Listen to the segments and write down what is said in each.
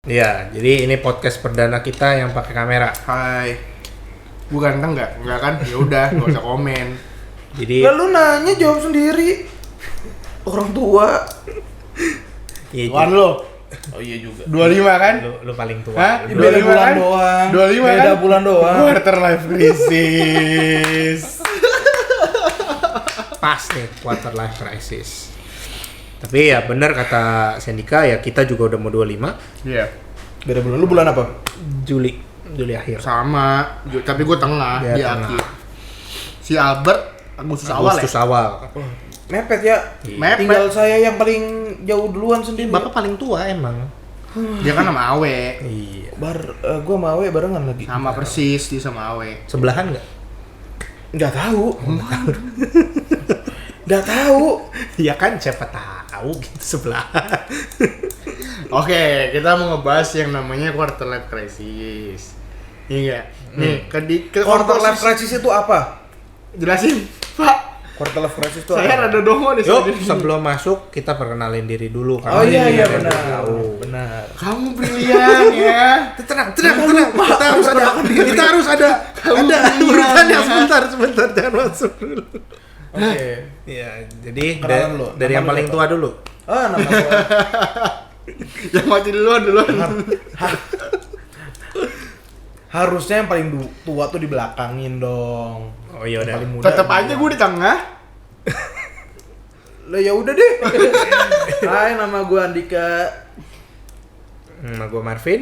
Iya, jadi ini podcast perdana kita yang pakai kamera. Hai. Gue ganteng nggak? Nggak kan? Ya udah, nggak usah komen. Jadi Lalu nanya jawab sendiri. Orang tua. iya, Wan lo, Oh iya juga. 25 kan? lu paling tua. Hah? Lu- Beda 25 bulan kan? doang. 25 Beda kan? bulan doang. Quarter life crisis. Pas nih quarter life crisis. Tapi ya benar kata Sendika, ya kita juga udah mau 25 Iya. Beda bulan. Lu bulan apa? Juli akhir. Sama, tapi gue tengah Dia di tengah. akhir. Si Albert Agustus awal ya? Agustus awal. Mepet ya. Mepet. Tinggal saya yang paling jauh duluan sendiri. Bapak paling tua emang. Dia kan sama Awe. Iya. Gua sama Awe barengan lagi. Sama persis dia sama Awe. Sebelahan nggak? Nggak tahu. Nggak tahu. Ya kan siapa tahu gitu sebelahan. Oke, kita mau ngebahas yang namanya quarter life crisis. Iya. Nih, ke Quarter life crisis itu apa? Jelasin, Pak. Quarter life crisis itu Saya apa? rada dongo nih Yuk, sebenarnya. sebelum masuk kita perkenalin diri dulu. Oh iya ini iya ada yang benar. belum tahu. Benar. Kamu brilian ya. Tenang. Kita harus ada urutan yang sebentar, jangan masuk dulu. Oke. Iya, jadi Kenalan dulu. dari Nama yang lu paling siapa? tua dulu. Ah, nama gua. Yang mati duluan. Harusnya yang paling tua tuh dibelakangin dong. Oh iya udah. Paling muda. Tetap aja gue di tengah. Lah ya udah deh. Hai, nama gua Andika. Nama gue Marvin.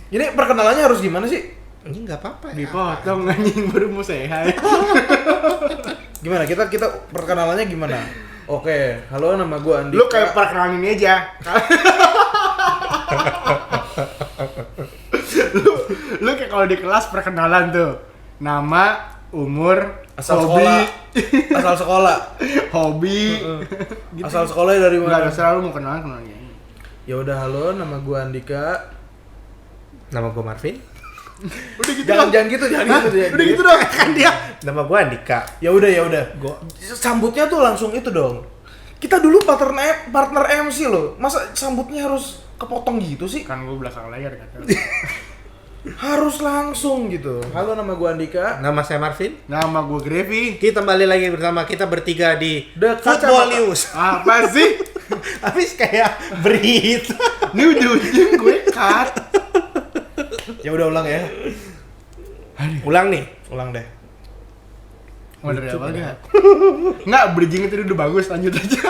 Ini perkenalannya harus gimana sih? Ini nggak apa-apa ya. Dipotong anjing baru mau sehat. Gimana? Kita perkenalannya gimana? Oke, halo nama gua Andika. Lu kayak perkenalan ini aja. lu kayak kalau di kelas perkenalan tuh. Nama, umur, asal hobi, sekolah. Asal sekolah. hobi. Asal sekolahnya dari Enggak mana? selalu mau kenalan aja. Ya udah halo, nama gua Andika. Nama gue Marvin. Udah gitu Jangan dong. jangan gitu, jangan gitu. Udah gitu dong. Kan dia. Nama gue Andika. Ya udah. Sambutnya tuh langsung itu dong. Kita dulu partner MC loh. Masa sambutnya harus kepotong gitu sih? Kan gue belakang layar kata. Harus langsung gitu. Halo, nama gua Andika. Nama saya Marvin. Nama gue Grevi. Kita kembali lagi bersama kita bertiga di The Football Kacamata. News. Apa sih? Habis kayak berita. Ini ujung-ujung gue cut. Ya udah ulang ya. Ulang nih. Ulang deh. Mau dari awal nggak? Nggak, bridging itu udah bagus, lanjut aja.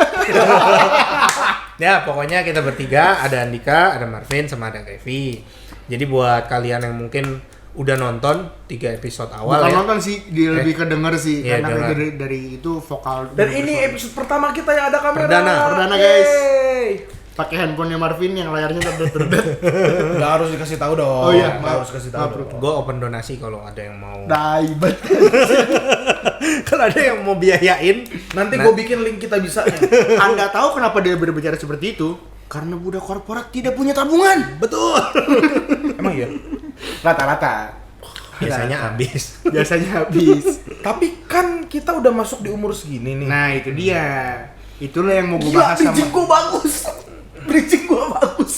Ya, pokoknya kita bertiga, ada Andika, ada Marvin, sama ada Kevi. Jadi buat kalian yang mungkin udah nonton 3 episode awal Bukan ya. nonton sih, dia lebih ke denger sih. Iya, Karena denger. dari itu vokal. Dan ini episode pertama kita yang ada kamera. Perdana, guys. Yeay. Pakai handphonenya Marvin yang layarnya terdet-terdet. Nggak harus dikasih tahu dong. Oh iya, Nggak harus kasih tahu. maaf, dong. Gue open donasi kalau ada yang mau. Daibet. Kalau ada yang mau biayain, Nanti gue bikin link kita bisa. Anda tahu kenapa dia berbicara seperti itu? Karena budak korporat tidak punya tabungan. betul. Emang iya. Rata-rata. Biasanya habis. Biasanya habis. Tapi kan kita udah masuk di umur segini nih. Nah, itu dia. Itulah yang mau gue Gila, bahas sama. bridging gue bagus. Bridging gue bagus.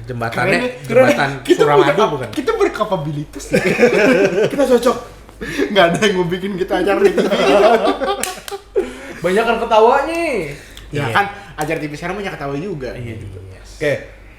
Jembatannya, Keren, jembatan kita Suramadu punya- bukan? Kita berkapabilitas. Kita cocok. Nggak ada yang mau bikin kita acara di TV. Banyak kan ketawanya. Ya Iya. kan, acara TV sekarang banyak ketawa juga. Yes. Oke,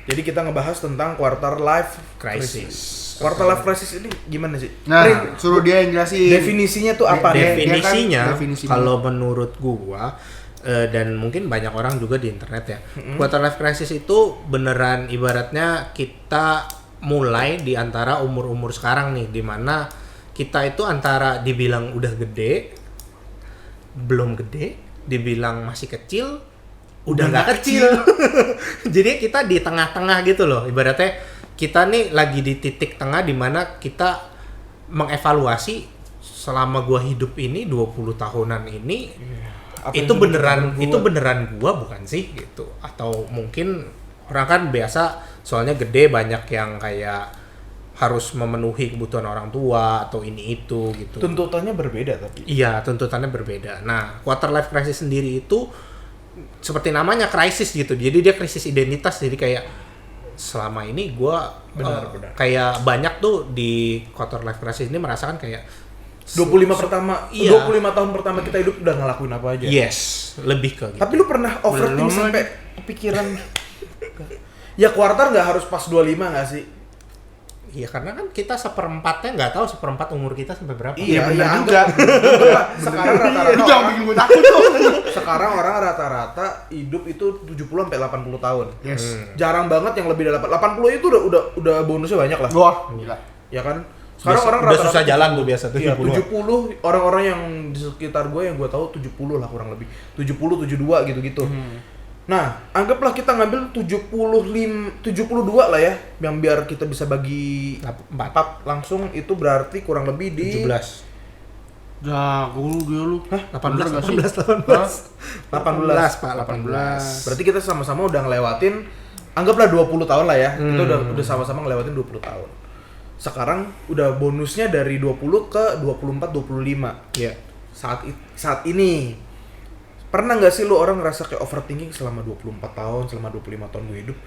jadi kita ngebahas tentang quarter life Crisis. Quarter life crisis ini gimana sih? Nah, Rin, suruh dia yang jelasin. definisinya tuh apa? Dia- Definisinya, dia kan definisinya. kalau menurut gua dan mungkin banyak orang juga di internet ya, quarter life crisis itu beneran ibaratnya kita mulai di antara umur-umur sekarang nih, dimana kita itu antara dibilang udah gede, belum gede, dibilang masih kecil, udah nggak kecil. Jadi kita di tengah-tengah gitu loh, ibaratnya kita nih lagi di titik tengah dimana kita mengevaluasi selama gua hidup ini 20 tahunan ini. Apa Itu yang beneran gua? itu beneran gua bukan sih gitu, atau mungkin orang kan biasa soalnya gede banyak yang kayak harus memenuhi kebutuhan orang tua atau ini itu gitu. Tuntutannya berbeda tapi. Iya, tuntutannya berbeda. Nah, quarter life crisis sendiri itu seperti namanya krisis gitu. Jadi dia krisis identitas. Jadi kayak selama ini gue Benar. kayak banyak tuh di quarter life crisis ini merasakan kayak 25 pertama, iya. 25 tahun pertama kita hidup udah ngelakuin apa aja. Yes, lebih ke gitu. Tapi lu pernah overthink Belum sampai kepikiran ya kuartal nggak harus pas 25 nggak sih? Iya, karena kan kita seperempatnya nggak tahu seperempat umur kita sampai berapa. Iya, benar anggap- sekarang rata-rata Jangan orang, bikin gue takut tuh. sekarang orang rata-rata hidup itu 70 sampai 80 tahun. Yes. Jarang banget yang lebih dari 80 itu udah bonusnya banyak lah. Wah, gila. Ya kan? Sekarang Biasa- orang udah rata-rata susah jalan tuh biasa Iya, 70. 70 orang-orang yang di sekitar gue yang gue tahu 70 lah kurang lebih. 70 72 gitu-gitu. Nah, anggaplah kita ngambil 72 lah ya, yang biar kita bisa bagi 4 langsung itu berarti kurang lebih di 17. Jago lu dia lu. Hah? 18, Bener gak sih? 18. 18. Pak, 18. Berarti kita sama-sama udah ngelewatin anggaplah 20 tahun lah ya. Kita udah sama-sama ngelewatin 20 tahun. Sekarang udah bonusnya dari 20 ke 24 25. Iya. Saat ini pernah nggak sih lu orang ngerasa kayak overthinking selama 24 tahun, selama 25 tahun gue hidup?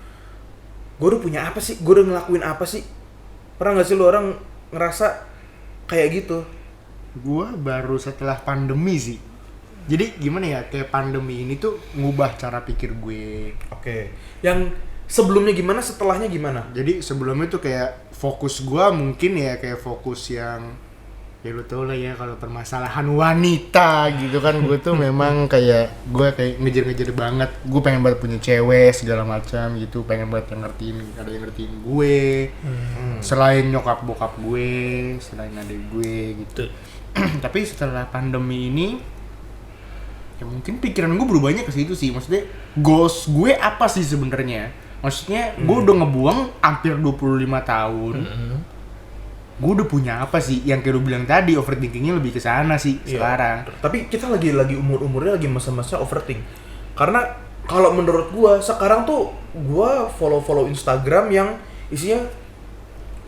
Gue udah punya apa sih? Gue udah ngelakuin apa sih? Pernah nggak sih lu orang ngerasa kayak gitu? Gua baru setelah pandemi sih. Jadi gimana ya, kayak pandemi ini tuh ngubah cara pikir gue. Oke. Yang sebelumnya gimana, setelahnya gimana? Jadi sebelumnya tuh kayak fokus gua mungkin ya kayak fokus yang ya lu tau lah ya kalau permasalahan wanita gitu kan, gue tuh memang kayak gue kayak ngejar-ngejar banget, gue pengen banget punya cewek segala macam gitu, pengen banget yang ngertiin gue, selain nyokap bokap gue, selain adik gue gitu. Tapi setelah pandemi ini ya mungkin pikiran gue berubahnya ke situ sih, maksudnya goals gue apa sih sebenarnya? Maksudnya gue udah ngebuang hampir 25 tahun. Gue udah punya apa sih? Yang kayak lu bilang tadi, overthinkingnya lebih ke sana sih sekarang. Tapi kita lagi umurnya lagi masa-masa overthink. Karena kalau menurut gua sekarang tuh gua follow Instagram yang isinya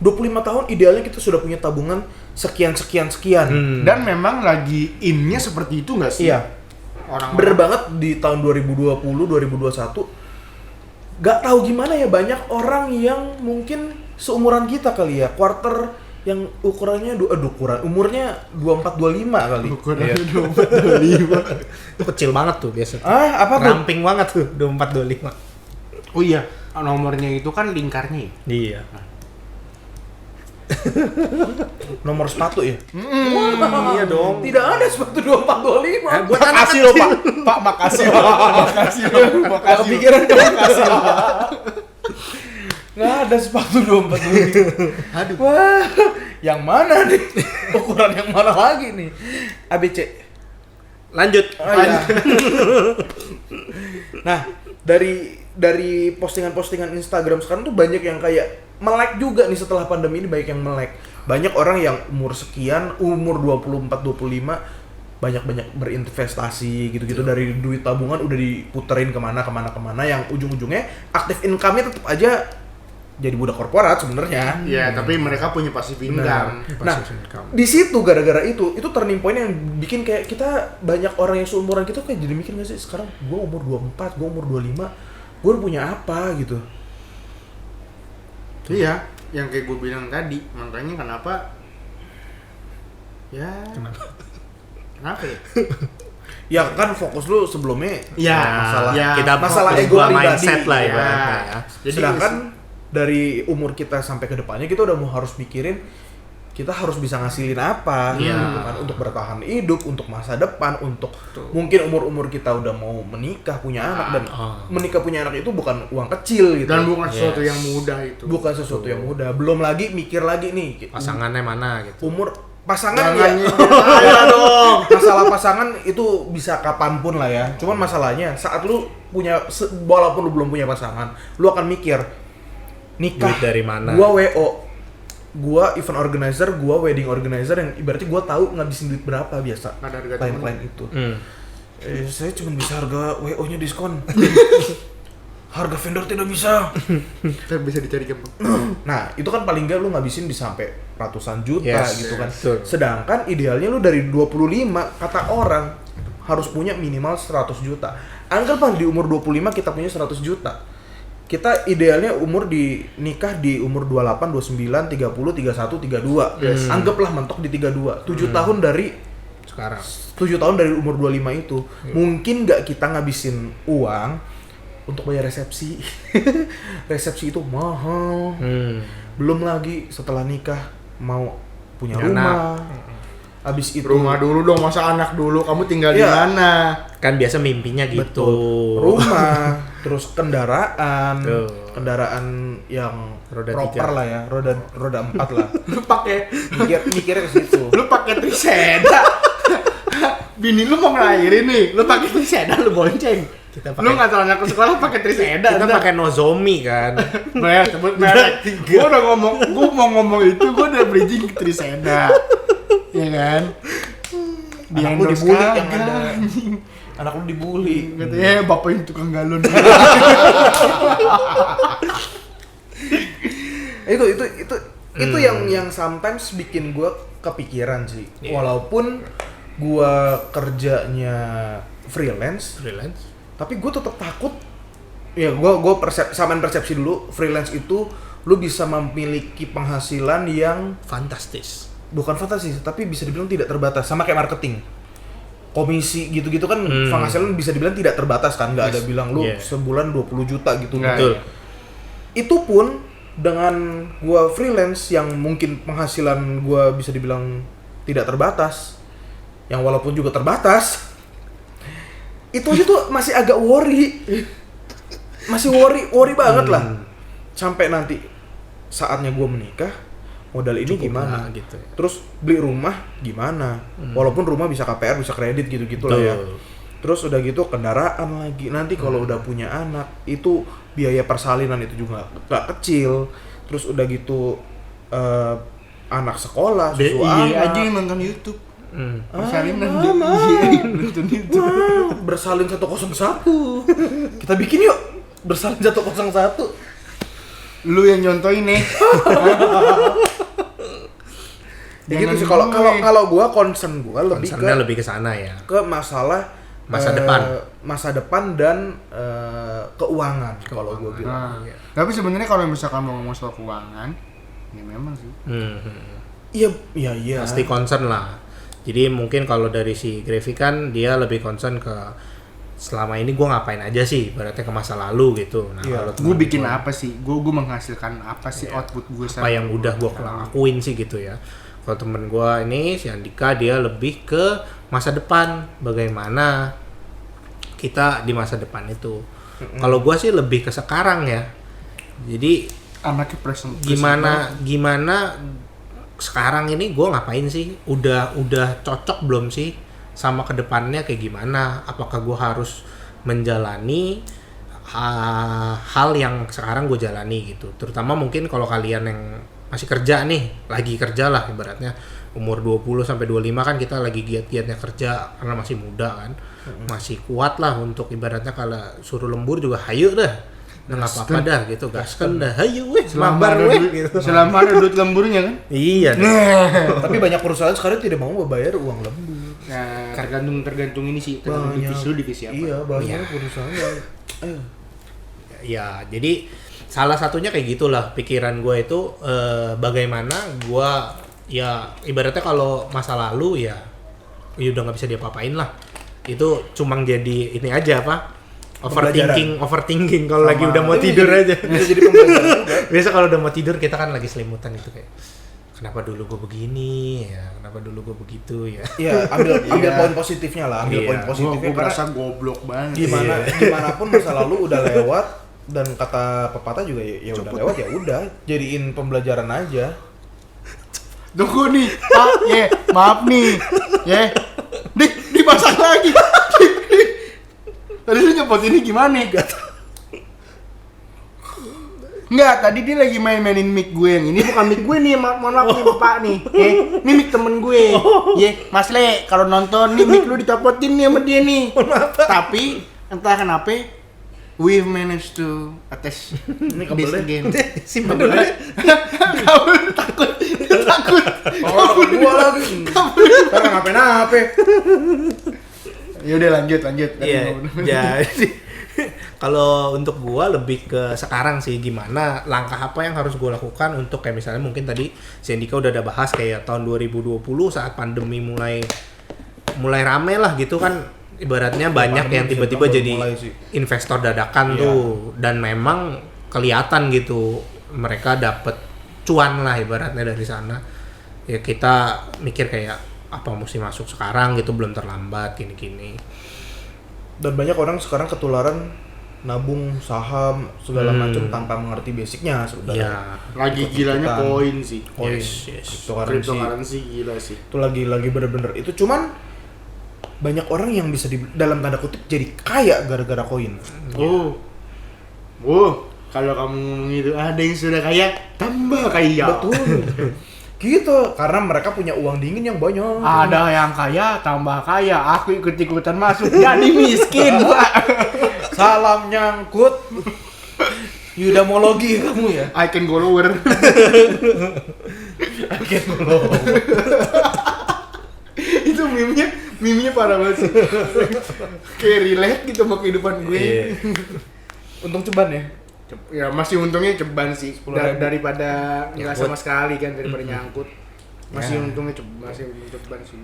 25 tahun idealnya kita sudah punya tabungan sekian. Dan memang lagi in-nya seperti itu nggak sih? Iya. Bener banget di tahun 2020, 2021 gak tahu gimana ya, banyak orang yang mungkin seumuran kita kali ya, quarter yang ukurannya umurnya 24 25 kali. Ukurannya 24, 25. Itu kecil banget tuh biasa. Apa tuh? Ramping banget tuh 24 25. Oh iya, nomornya itu kan lingkarnya ya? Iya. Nomor sepatu ya? Iya dong. Tidak ada sepatu 24 25. Buat anak Makasih loh Pak. Pak, makasih loh. Makasih loh. Gak kepikiran makasih. Nggak ada sepatu 24 25. Aduh. Wah, yang mana nih? Ukuran yang mana lagi nih? ABC. Lanjut. Oh, iya. Nah, dari postingan-postingan Instagram sekarang tuh banyak yang kayak melek juga nih setelah pandemi ini, banyak yang melek. Banyak orang yang umur sekian, umur 24 25 banyak berinvestasi gitu-gitu, dari duit tabungan udah diputerin kemana yang ujung-ujungnya aktif income-nya tetap aja jadi budak korporat sebenarnya. Iya, tapi mereka punya passive income. Nah, di situ gara-gara itu turning point yang bikin kayak kita banyak orang yang seumuran kita kayak jadi mikir nggak sih, sekarang gue umur 24, gue umur 25, gue udah punya apa gitu. Iya, yang kayak gue bilang tadi, makanya kenapa? Ya. Kenapa ya? Ya kan fokus lu sebelumnya Ya, masalah ya. Kita masalah fokus ego gua pribadi. mindset lah Ya. ibaratnya ya. Jadi Sedangkan dari umur kita sampai ke depannya kita udah mau harus mikirin kita harus bisa ngasilin apa Iya. gitu kan, untuk bertahan hidup, untuk masa depan, untuk mungkin umur kita udah mau menikah, punya anak, dan menikah punya anak itu bukan uang kecil gitu. dan bukan sesuatu Yes. yang mudah itu. Bukan sesuatu yang mudah. Belum lagi mikir lagi nih Pasangannya mana gitu. umur pasangan Jangan ya. ya dong. Masalah pasangan itu bisa kapanpun lah ya. Cuman masalahnya saat lu punya walaupun lu belum punya pasangan, lu akan mikir nikah Duit dari mana? Gua WO, gua event organizer, gua wedding organizer yang ibaratnya gua tahu ngabisin duit berapa biasa. Ada harga Klien-klien itu. Hmm. Saya cuma bisa harga WO-nya diskon. Harga vendor tidak bisa. Kita bisa dicari gampang. Nah, itu kan paling nggak lu ngabisin bisa sampai ratusan juta Yes, gitu kan. betul. Sedangkan idealnya lu dari 25 kata orang harus punya minimal 100 juta. Anggaplah di umur 25 kita punya 100 juta. kita idealnya umur nikah di umur 28, 29, 30, 31, 32. Yes. Anggaplah mentok di 32. 7 tahun dari Sekarang 7 tahun dari umur 25 itu. Mungkin nggak kita ngabisin uang untuk bayar resepsi. Resepsi itu mahal. Belum lagi setelah nikah mau punya rumah. Habis itu Rumah dulu dong, masa anak dulu. Kamu tinggal di Iya. mana? kan biasa mimpinya gitu. betul. Rumah, terus kendaraan. Tuh. Kendaraan yang Roda proper 3. lah ya, roda 4 lah. Lu pakai Mikirnya ke situ. lu pakai triseda. Bini lu mau ngelahirin nih, lu pakai triseda lu bonceng. Kita Lu ngantar anak ke sekolah pakai triseda. Kita pakai Nozomi kan. Bayar sebut merek. Gua udah gua mau ngomong itu, gua udah bridging ke triseda. Ya kan? Anak lu dibully yang ada. Anak lu dibully. Katanya bapak yang tukang galon. Itu yang sometimes bikin gue kepikiran sih. Iya. Walaupun gue kerjanya freelance, tapi gue tetap takut. Ya gue samain persepsi dulu. Freelance itu lu bisa memiliki penghasilan yang Fantastis. bukan fantastis, tapi bisa dibilang tidak terbatas. Sama kayak marketing. Komisi gitu-gitu kan penghasilan bisa dibilang tidak terbatas kan, nggak ada bilang lu sebulan 20 juta gitu. Nggak, Betul. iya. Itu pun dengan gua freelance yang mungkin penghasilan gua bisa dibilang tidak terbatas, yang walaupun juga terbatas, itu aja tuh masih agak worry. Masih worry banget lah. Sampai nanti saatnya gua menikah, modal ini Cukup gimana lah, gitu ya. Terus beli rumah gimana? Walaupun rumah bisa KPR, bisa kredit gitu-gitu lah ya. Betul. Terus udah gitu kendaraan lagi. Nanti kalau udah punya anak, itu biaya persalinan itu juga gak kecil. Terus udah gitu anak sekolah, susu Iya anak. aja yang nonton YouTube. Persalinan Mama. nonton YouTube. Wah, bersalin 101. Kita bikin yuk bersalin 101. Lu yang nyontoin nih. Ya gitu Jangan sih kalau gue. kalau gua concern gua lebih Concernnya lebih ke sana ya. ke masalah masa depan dan keuangan kalau gue bilang. Nah, tapi sebenarnya kalau misalkan mau ngomong soal keuangan, ya memang sih. Iya. Pasti concern lah. Jadi mungkin kalau dari si Grevi kan dia lebih concern ke selama ini gue ngapain aja sih, berarti ke masa lalu gitu. Nah, Iya. kalau Gue teman bikin gua, apa sih? Gue menghasilkan apa sih output gue apa yang udah gue lakuin sih gitu ya. Kalau temen gue ini si Andika dia lebih ke masa depan, bagaimana kita di masa depan itu. Kalau gue sih lebih ke sekarang ya. Jadi anaknya present. gimana sekarang ini gue ngapain sih? Udah cocok belum sih sama kedepannya kayak gimana? Apakah gue harus menjalani hal yang sekarang gue jalani gitu? Terutama mungkin kalau kalian yang masih kerja nih, lagi kerja lah ibaratnya umur 20 sampai 25 kan kita lagi giat-giatnya kerja karena masih muda kan. Masih kuat lah untuk ibaratnya kalau suruh lembur juga hayu dah. Nah, nggak apa-apa dah gitu, gaskan dah, hayu weh, Selama mabar ada weh duit, gitu. selama ada duit lemburnya kan? Iya. Tapi banyak perusahaan sekarang tidak mau membayar uang lembur. Nah, tergantung ini sih, tergantung Banyak. divisi lu divisi apa. Iya, banyak Iya. perusahaan yang Ya, jadi salah satunya kayak gitulah pikiran gue itu bagaimana gue ya ibaratnya kalau masa lalu ya udah nggak bisa diapa-apain lah. Itu cuma jadi ini aja apa? Overthinking kalau lagi udah mau tidur aja. bisa jadi pembelajaran juga. Biasa kalau udah mau tidur kita kan lagi selimutan gitu kayak kenapa dulu gue begini ya, kenapa dulu gue begitu ya. Iya, ambil Iya. poin positifnya lah, ambil Iya. poin positifnya Gue karena berasa goblok banget. gimana pun masa lalu udah lewat dan kata pepatah juga ya udah lewat ya udah jadiin pembelajaran aja. Tunggu nih, Pak, maaf nih, dipasang lagi. Tadi lu nyebut ini gimana? Enggak, tadi dia lagi main-mainin mic gue yang ini bukan mic gue nih, mohon maaf nih Pak nih. Ini mic temen gue. Mas Le, kalau nonton nih mic lu dicopotin nih sama dia nih. Tapi entah kenapa we've managed to attach Ini this kabelnya. again. Simpen dulu deh. Kabel takut. Oh, gua lagi. Karena ngapain-ngapain. Ya udah lanjut. Iya, jadi Kalau untuk gua lebih ke sekarang sih, gimana langkah apa yang harus gua lakukan untuk kayak misalnya mungkin tadi si Andika udah ada bahas kayak tahun 2020 saat pandemi mulai rame lah gitu kan, ibaratnya banyak yang tiba-tiba jadi investor dadakan tuh, dan memang kelihatan gitu mereka dapet cuan lah ibaratnya dari sana. Ya kita mikir kayak apa mesti masuk sekarang gitu, belum terlambat gini-gini. Dan banyak orang sekarang ketularan nabung saham segala macam tanpa mengerti basicnya sebenarnya. Ya, Lagi gilanya koin sih. Koin, yes. Cryptocurrency gila sih. itu lagi bener-bener itu. Cuman banyak orang yang bisa dalam tanda kutip jadi kaya gara-gara koin. Kalau kamu ngomong itu ada yang sudah kaya tambah kaya. Betul. Gitu, karena mereka punya uang dingin yang banyak. Ada yang kaya tambah kaya. Aku ikut-ikutan masuk jadi miskin, Pak. Salam nyangkut. Yudamologi kamu ya. I can go lower. Itu meme-nya parah banget sih. Kayak relate gitu sama kehidupan gue. Iya. Untung ceban ya. Ya masih untungnya ceban sih. 10.000. Daripada nggak Nyangkut. sama sekali kan, daripada nyangkut. Masih untungnya ceban sih.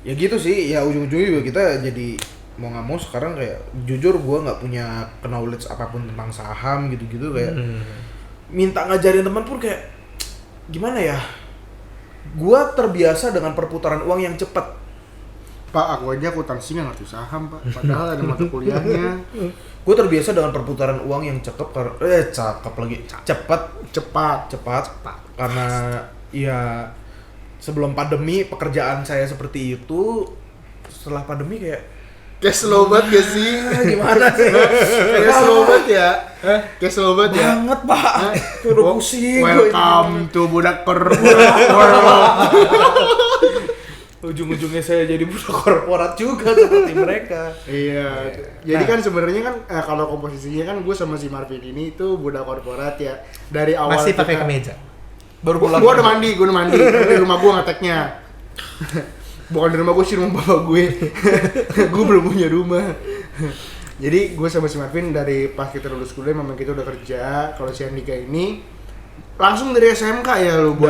Ya gitu sih, ya ujung-ujungnya juga kita jadi mau nggak mau sekarang kayak jujur gue nggak punya knowledge apapun tentang saham gitu-gitu, kayak minta ngajarin teman pun kayak gimana ya, gue terbiasa dengan perputaran uang yang cepat. Pak, aku aja akuntansi nggak ngerti saham, Pak. Padahal ada mata kuliahnya. Gue terbiasa dengan perputaran uang yang cepat cepat karena ya sebelum pandemi pekerjaan saya seperti itu. Setelah pandemi kayak Cash slow banget gak sih? gimana sih? Cash slow banget ya? Cash slow banget ya? Banget, Pak. Udah pusing. Welcome to budak korporat. Ujung-ujungnya saya jadi budak korporat juga seperti mereka. Iya. Jadi kan sebenarnya kan kalau komposisinya kan gue sama si Marvin ini tuh budak korporat ya. Dari awal masih pakai kemeja. Baru pulang. Gue udah mandi. Di rumah gue ngeteknya. Bukan di rumah gue sih, rumah bapak gue. Gue belum punya rumah. Jadi gue sama si Marvin dari pas kita lulus kuliah memang kita udah kerja. Kalau si Andika ini langsung dari SMK ya lu.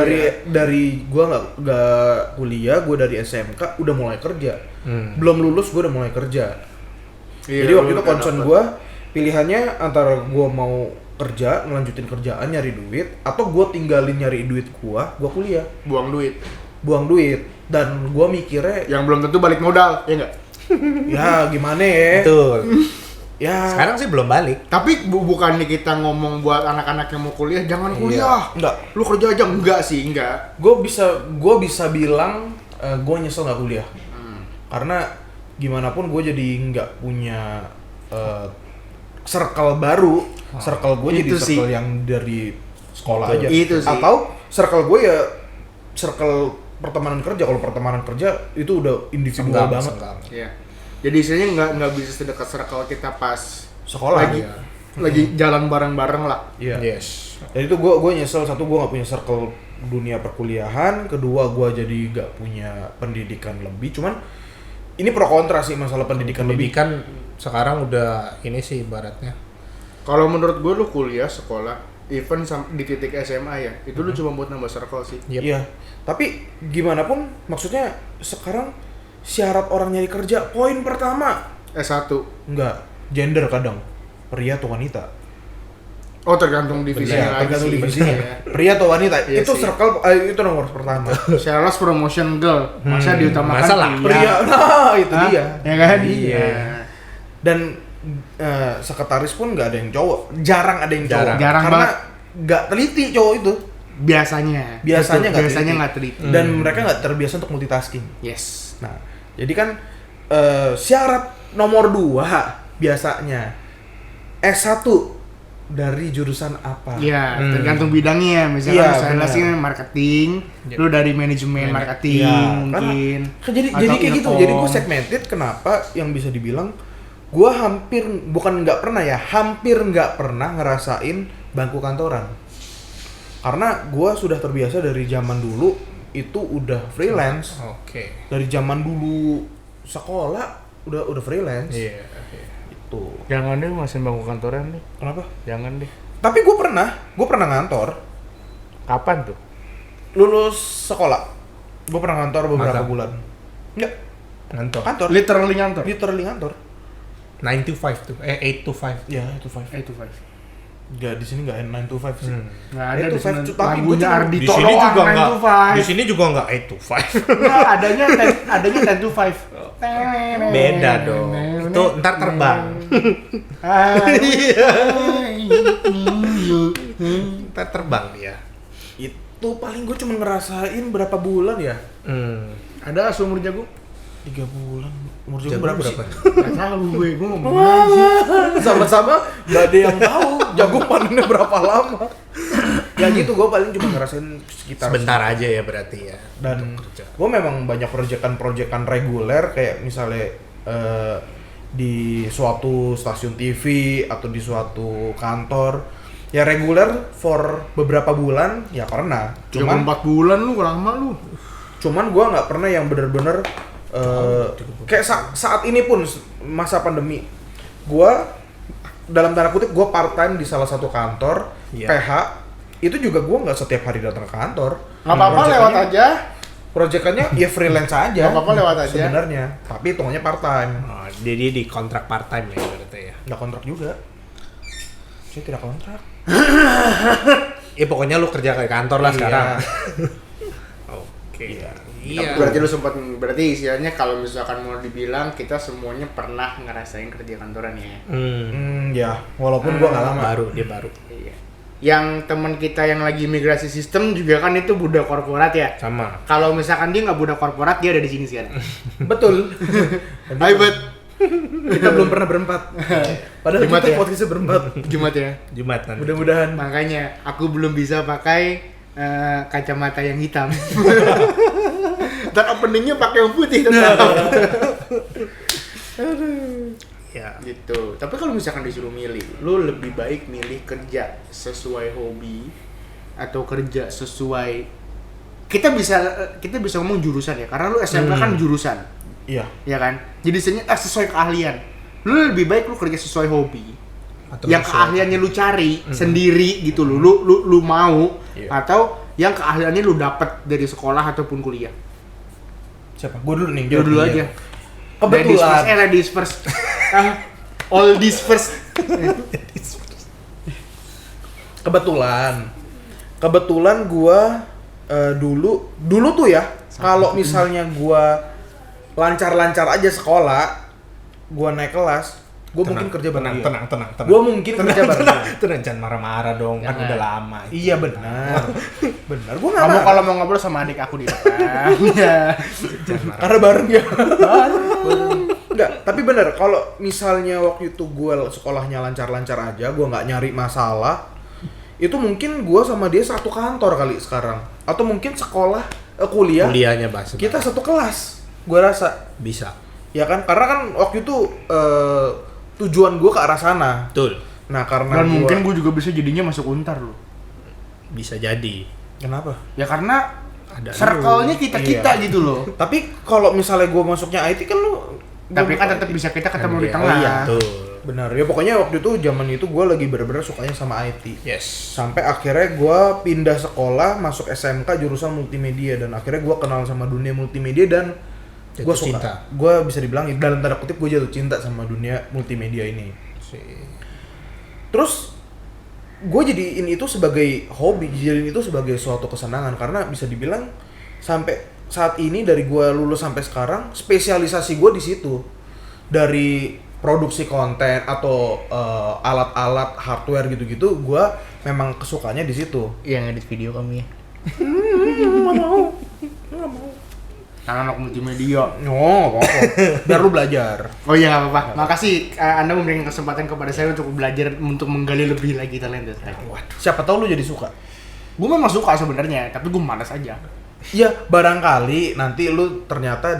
Dari gue nggak kuliah, gue dari SMK udah mulai kerja. Belum lulus gue udah mulai kerja. Iya, jadi waktu itu udah concern dapet. gue pilihannya antara gue mau kerja ngelanjutin kerjaan nyari duit, atau gue tinggalin nyari duit gue kuliah buang duit. Dan gue mikirnya Yang belum tentu balik modal, ya enggak? ya gimana ya. Betul. Ya Sekarang sih belum balik. Tapi bukannya kita ngomong buat anak-anak yang mau kuliah jangan kuliah. enggak, Lu kerja aja, enggak sih, enggak. gue bisa bilang gue nyesel nggak kuliah. Karena gimana pun gue jadi nggak punya circle baru. Circle gue jadi Itu circle sih. yang dari sekolah Betul. aja. Itu sih. Atau circle gue ya circle pertemanan kerja. Kalau pertemanan kerja itu udah individual banget. Iya. Jadi istilahnya nggak bisa sedekat circle kita pas Sekolah lagi ya. lagi jalan bareng-bareng lah. Iya. Yes. Dan itu gue nyesel, satu gue nggak punya circle dunia perkuliahan, kedua gue jadi nggak punya pendidikan lebih. Cuman ini pro kontra sih masalah pendidikan lebih. Pendidikan sekarang udah ini sih ibaratnya. Kalau menurut gue lu kuliah, sekolah, even di titik SMA ya, itu lu cuma buat nambah circle sih. Yep. Iya. Tapi gimana pun maksudnya sekarang syarat orang nyari kerja poin pertama S1. enggak gender, kadang pria atau wanita. Oh, tergantung divisinya lagi tergantung sih. divisinya. Iya. Pria atau wanita, Iya itu sih. circle itu nomor pertama. Sales promotion girl, masa diutamakan masalah. Pria, nah itu Hah? dia. Ya kan? Iya. Dan sekretaris pun nggak ada yang cowok, jarang ada yang cowok. Jarang karena banget. nggak teliti cowok itu. Biasanya Biasanya nggak teliti. Dan mereka nggak terbiasa untuk multitasking. Yes. Nah, jadi kan syarat nomor 2 biasanya S1 dari jurusan apa? Iya, tergantung bidangnya. Misalnya Iya, saya benar. sih marketing, lu dari manajemen marketing Iya, mungkin. Jadi Atau kayak gitu. ilkom. Jadi gue segmented. Kenapa yang bisa dibilang gue hampir hampir nggak pernah ngerasain bangku kantoran. Karena gue sudah terbiasa dari zaman dulu itu udah freelance. Oke. Dari zaman dulu sekolah udah freelance. Iya. Itu Tuh. Jangan deh masih bangku kantoran nih. Kenapa? Jangan deh. Tapi gue pernah ngantor. Kapan tuh? Lulus sekolah. Gue pernah ngantor beberapa Magang. bulan. Enggak, Ngantor. kantor. Literally ngantor. Literally ngantor. 9 to 5 tuh. 8 to 5. Ya, itu 5. 8 to 5. Enggak, di sini enggak 9 to 5 sih. Nggak ada 8 to di sini. 5, tapi Lagunya gua Ardhito Di sini doang, juga 9 enggak. to 5. Di sini juga enggak 8 to 5. Nggak, adanya 10 to 5. Beda dong. Itu ntar terbang. Ntar terbang dia. Itu paling gue cuma ngerasain berapa bulan ya? Ada seumur jago? 3 bulan. Umur jago Jago berapa sih? Nggak tahu gue ngomong aja. Sama-sama gak ada yang tahu jago panennya berapa lama. Ya gitu, gue paling cuma ngerasain sekitar Sebentar aja ya berarti ya. dan untuk kerja. gue memang banyak proyekan reguler kayak misalnya di suatu stasiun TV atau di suatu kantor ya reguler for beberapa bulan ya pernah. Cuma 4 bulan lu, lama lu. Cuman gue nggak pernah yang bener-bener kayak saat ini pun masa pandemi gue dalam tanda kutip gue part time di salah satu kantor Iya. PH itu juga gue nggak setiap hari datang ke kantor. Nggak apa-apa, Proyekannya- lewat aja. Proyekannya ya freelance aja. Nggak apa-apa, lewat aja. Sebenarnya, tapi hitungannya part time. Oh, jadi di kontrak part time ya berarti ya. Nggak kontrak juga. Saya tidak kontrak. Ya pokoknya lu kerja ke kantor lah Iya. sekarang. Oke. Iya. Iya. Berarti lu sempat, berarti istilahnya kalau misalkan mau dibilang kita semuanya pernah ngerasain kerja kantoran ya. Ya, walaupun gua nggak lama. Baru dia baru. Iya. Yang teman kita yang lagi migrasi sistem juga kan itu budak korporat ya. Sama. Kalau misalkan dia nggak budak korporat, dia ada di sini sekarang. Betul. Hai bet. Kita belum pernah berempat. Padahal Jumat kita ya? podcastnya berempat. Jumat ya. Jumat nanti. Mudah-mudahan. Makanya aku belum bisa pakai kacamata yang hitam. Dan openingnya pakai yang putih tetap. Ya. Gitu. Tapi kalau misalkan disuruh milih, lu lebih baik milih kerja sesuai hobi atau kerja sesuai kita bisa ngomong jurusan ya, karena lu SMK kan jurusan, Iya. ya kan? Jadi sesuai keahlian. Lu lebih baik lu kerja sesuai hobi. Atau Yang sesuai- keahliannya lu cari sendiri gitu lu mau, Iya. atau yang keahliannya lu dapat dari sekolah ataupun kuliah. Siapa? Gua dulu nih. Lu jawab dulu dia. aja. Kebetulan. Ladies first. All this first. Kebetulan gua dulu tuh ya, kalau misalnya gua lancar-lancar aja sekolah, gua naik kelas, gua mungkin kerja bareng dia. tenang. Gua mungkin kerja bareng dia. Tenang, jangan marah-marah dong, kan Jangan. udah lama. Iya benar. Benar. Gua nggak Kamu marah. kalau mau ngobrol sama adik aku di depan. Ya. Jangan marah. Karena bareng ya. Enggak, tapi bener kalau misalnya waktu itu gue sekolahnya lancar-lancar aja, gue nggak nyari masalah, itu mungkin gue sama dia satu kantor kali sekarang, atau mungkin sekolah kuliah Kuliahnya bahas. kita satu kelas, gue rasa, bisa. ya kan? Karena kan waktu itu tujuan gue ke arah sana. Betul. Nah karena Dan gua- mungkin gue juga bisa jadinya masuk Untar loh. Bisa jadi. kenapa? Ya karena Ada circle-nya kita-kita Iya. gitu loh. Tapi kalau misalnya gue masuknya IT kan lu, Tapi kan tetap bisa kita ketemu di Iya, tengah. iya. Betul. benar ya pokoknya waktu itu zaman itu gue lagi bener-bener sukanya sama IT. Yes. Sampai akhirnya gue pindah sekolah masuk SMK jurusan multimedia dan akhirnya gue kenal sama dunia multimedia dan gue Jatuh suka. cinta. Gue bisa dibilang dalam tanda kutip gue jatuh cinta sama dunia multimedia ini. Terus gue jadiin itu sebagai hobi, jadiin itu sebagai suatu kesenangan karena bisa dibilang sampai saat ini dari gue lulus sampai sekarang spesialisasi gue di situ, dari produksi konten atau alat-alat hardware gitu-gitu gue memang kesukanya di situ. Yang edit video kami ya. Anak multimedia. Oh, apa-apa. Biar lu belajar. Oh iya nggak apa-apa. Makasih Anda memberikan kesempatan kepada saya untuk belajar untuk menggali lebih lagi talenta saya. Siapa tahu lu jadi suka. Gue memang suka sebenarnya, tapi gue malas aja. Ya barangkali nanti lu ternyata